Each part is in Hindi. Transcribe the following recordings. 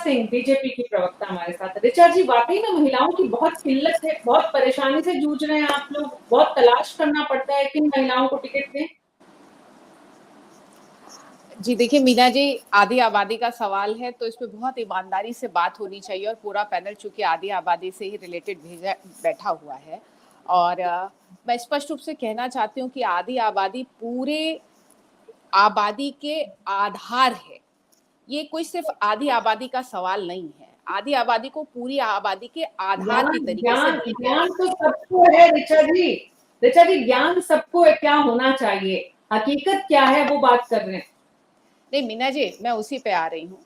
सिंह बीजेपी की प्रवक्ता हमारे साथ। ऋचा जी, वाकई में महिलाओं की बहुत किल्लत है, बहुत परेशानी से जूझ रहे हैं आप लोग, बहुत तलाश करना पड़ता है किन महिलाओं को टिकट दें। जी देखिए मीना जी, आधी आबादी का सवाल है तो इसमें बहुत ईमानदारी से बात होनी चाहिए और पूरा पैनल चूंकि आधी आबादी से ही रिलेटेड बैठा हुआ है और मैं स्पष्ट रूप से कहना चाहती हूँ कि आधी आबादी पूरे आबादी के आधार है। ये कोई सिर्फ आधी आबादी का सवाल नहीं है, आधी आबादी को पूरी आबादी के आधार की तरीके से ज्ञान तो सबको है ऋचा जी। ऋचा जी, ज्ञान सबको है, क्या होना चाहिए, हकीकत क्या है वो बात कर रहे हैं। नहीं मीना जी, मैं उसी पे आ रही हूँ,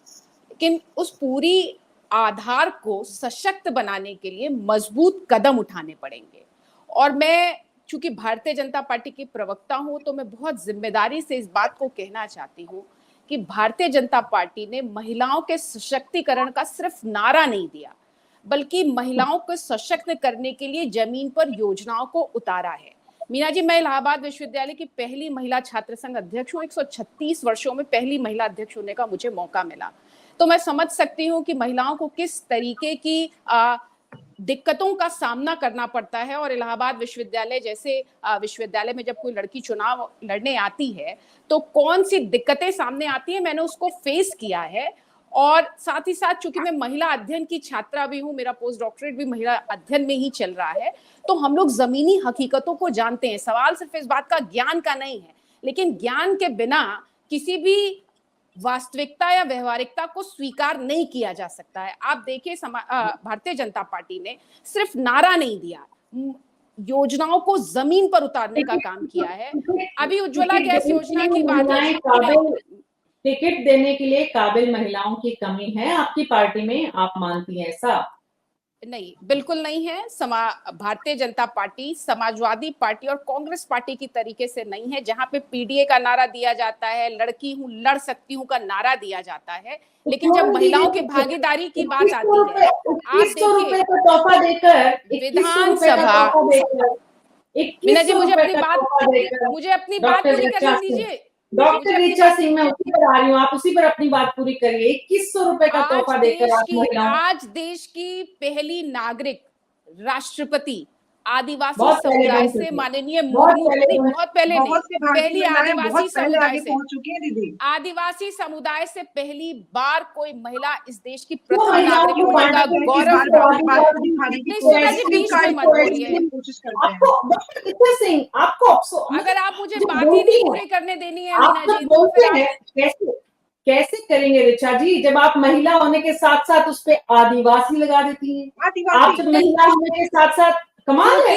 लेकिन उस पूरी आधार को सशक्त बनाने के लिए मजबूत कदम उठाने पड़ेंगे। और मैं चूंकि भारतीय जनता पार्टी की प्रवक्ता हूं तो मैं बहुत जिम्मेदारी से इस बात को कहना चाहती हूँ कि भारतीय जनता पार्टी ने महिलाओं के सशक्तिकरण का सिर्फ नारा नहीं दिया, बल्कि महिलाओं को सशक्त करने के लिए जमीन पर योजनाओं को उतारा है। मीना जी, मैं इलाहाबाद विश्वविद्यालय की पहली महिला छात्र संघ अध्यक्ष हूँ। 136 वर्षों में पहली महिला अध्यक्ष होने का मुझे मौका मिला, तो मैं समझ सकती हूँ कि महिलाओं को किस तरीके की दिक्कतों का सामना करना पड़ता है। और इलाहाबाद विश्वविद्यालय जैसे विश्वविद्यालय में जब कोई लड़की चुनाव लड़ने आती है तो कौन सी दिक्कतें सामने आती है, मैंने उसको फेस किया है। और साथ ही साथ चूंकि मैं महिला अध्ययन की छात्रा भी हूँ, मेरा पोस्ट डॉक्टरेट भी महिला अध्ययन में ही चल रहा है, तो हम लोग जमीनी हकीकतों को जानते हैं। सवाल सिर्फ इस बात का ज्ञान का नहीं है, लेकिन ज्ञान के बिना किसी भी वास्तविकता या व्यवहारिकता को स्वीकार नहीं किया जा सकता है। आप देखिए, भारतीय जनता पार्टी ने सिर्फ नारा नहीं दिया, योजनाओं को जमीन पर उतारने का काम किया है। अभी उज्ज्वला गैस योजना की बात है, टिकट देने के लिए काबिल महिलाओं की कमी है आपकी पार्टी में, आप मानती हैं ऐसा? नहीं, बिल्कुल नहीं है। भारतीय जनता पार्टी समाजवादी पार्टी और कांग्रेस पार्टी की तरीके से नहीं है, जहां पे पीडीए का नारा दिया जाता है, लड़की हूं लड़ सकती हूं का नारा दिया जाता है, लेकिन जब महिलाओं की भागीदारी की बात आती है, आप देखिए तोहफा देकर विधानसभा, मीना जी मुझे अपनी बात पूरी करने दीजिए। डॉक्टर ऋचा सिंह, मैं उसी पर आ रही हूँ, आप उसी पर अपनी बात पूरी करिए। 2100 रुपए का तोहफा देकर आज देश की पहली नागरिक राष्ट्रपति आदिवासी समुदाय से माननीय मुर्मू, बहुत पहले नहीं, पहली आदिवासी समुदाय से, आदिवासी समुदाय से पहली बार कोई महिला इस देश की प्रथम नागरिक होने का गौरव। आपको अगर आप मुझे बात ही नहीं पूरी करने देनी है मीना जी, तो फिर कैसे करेंगे ऋचा जी, जब आप महिला होने के साथ साथ उस पे आदिवासी लगा देती हैं? आप जब महिला होने के साथ साथ कमाल है,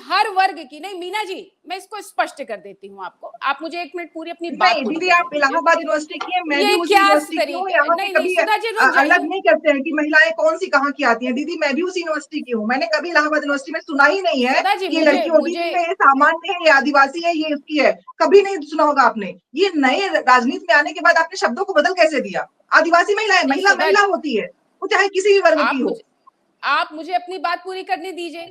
हर वर्ग की नहीं मीना जी, मैं इसको स्पष्ट कर देती हूँ आपको। आप मुझे एक मिनट पूरी अपनी बात नहीं दीदी, आप इलाहाबाद यूनिवर्सिटी की है, मैं भी उस यूनिवर्सिटी की हूँ। यहाँ पे कभी अलग नहीं करते हैं कि महिलाएं कौन सी कहाँ की आती हैं। दीदी मैं भी उस यूनिवर्सिटी की हूँ, मैंने कभी इलाहाबाद यूनिवर्सिटी में सुना ही नहीं है कि ये लड़की होगी, ये सामान्य है, ये आदिवासी है, ये उसकी है, कभी नहीं सुना होगा आपने। ये नए राजनीति में आने के बाद आपने शब्दों को बदल कैसे दिया? आदिवासी महिला है, महिला महिला होती है, वो चाहे किसी भी वर्ग की हो। आप मुझे अपनी बात पूरी करने दीजिए।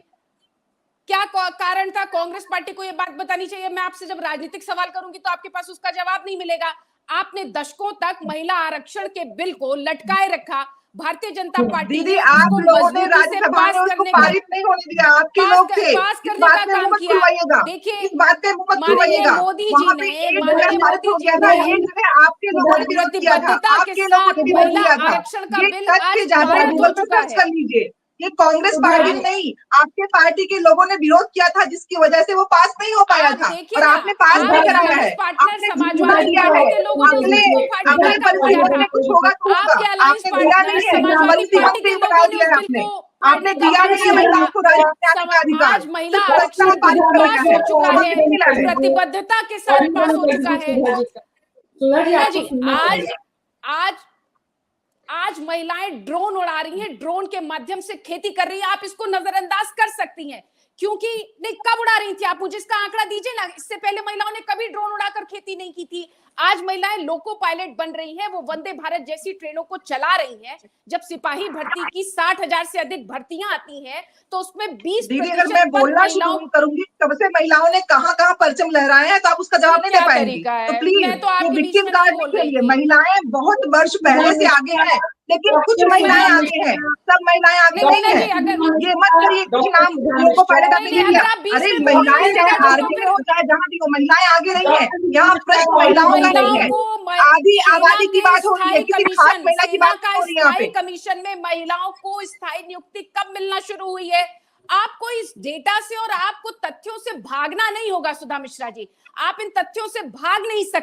क्या कारण था कांग्रेस पार्टी को ये बात बतानी चाहिए? मैं आपसे जब राजनीतिक सवाल करूंगी तो आपके पास उसका जवाब नहीं मिलेगा। आपने दशकों तक महिला आरक्षण के बिल को लटकाए रखा। भारतीय जनता पार्टी दीदी आप लोगों ने राज्यसभा में उसको पारित नहीं होने दिया, आपके लोग थे, पास करने का काम किया। देखिए इस बात पे मुझे खुलवाइएगा, मोदी जी ने पारित हो गया था, ये जगह आपके लोगों ने विरोध किया था, आपके लोगों ने विरोध किया था। ये तथ्य जाता है, गूगल पर सर्च कर लीजिए। ये कांग्रेस पार्टी नहीं, आपके पार्टी के लोगों ने विरोध किया था, जिसकी वजह से वो पास नहीं हो पाया था, और आपने पास भी कराया है। आपने जिम्मा दिया है, अगले परिवर्तन में कुछ होगा तो होगा। आपने दिया नहीं है, मंत्री मंत्री बना दिया है आपने दिया नहीं है महिलाओं को राजनीति का अधिकार। महिला आरक्षण पास हो चुका है, प्रतिबद्धता के साथ पास हो चुका है। आज महिलाएं ड्रोन उड़ा रही हैं, ड्रोन के माध्यम से खेती कर रही हैं। आप इसको नजरअंदाज कर सकती हैं, क्योंकि नहीं, कब उड़ा रही थी आप मुझे इसका आंकड़ा दीजिए ना। इससे पहले महिलाओं ने कभी ड्रोन उड़ाकर खेती नहीं की थी। आज महिलाएं लोको पायलट बन रही हैं, वो वंदे भारत जैसी ट्रेनों को चला रही हैं। जब सिपाही भर्ती की 60,000 से अधिक भर्तियां आती हैं तो उसमें 20% अगर मैं बोलना शुरू करूंगी तब से महिलाओं ने कहाँ परचम लहराए हैं, तो आप उसका जवाब नहीं दे पाएंगी। तो प्लीज ये विक्टिम कार्ड नहीं खेलिए, महिलाएं बहुत वर्ष पहले से आगे हैं। लेकिन कुछ महिलाएं आगे हैं, सब महिलाएं आगे नहीं है। ये मत करिए कुछ नाम लोगों को पहले नहीं दिया। अरे महिलाएं चाहे आर्मी में हो चाहे जहाँ भी हो, महिलाएं आगे नहीं है। यहाँ प्रश्न महिलाओं का नहीं है, आधी आबादी की बात हो रही है, किसी खास महिला की बात हो रही है। यहाँ पे कमीशन में महिलाओं को स्थायी नियुक्ति कब मिलना शुरू हुई है? आपको इस डेटा से और आपको तथ्यों से भागना नहीं होगा सुधा मिश्रा जी, आप इन तथ्यों से भाग नहीं सकते।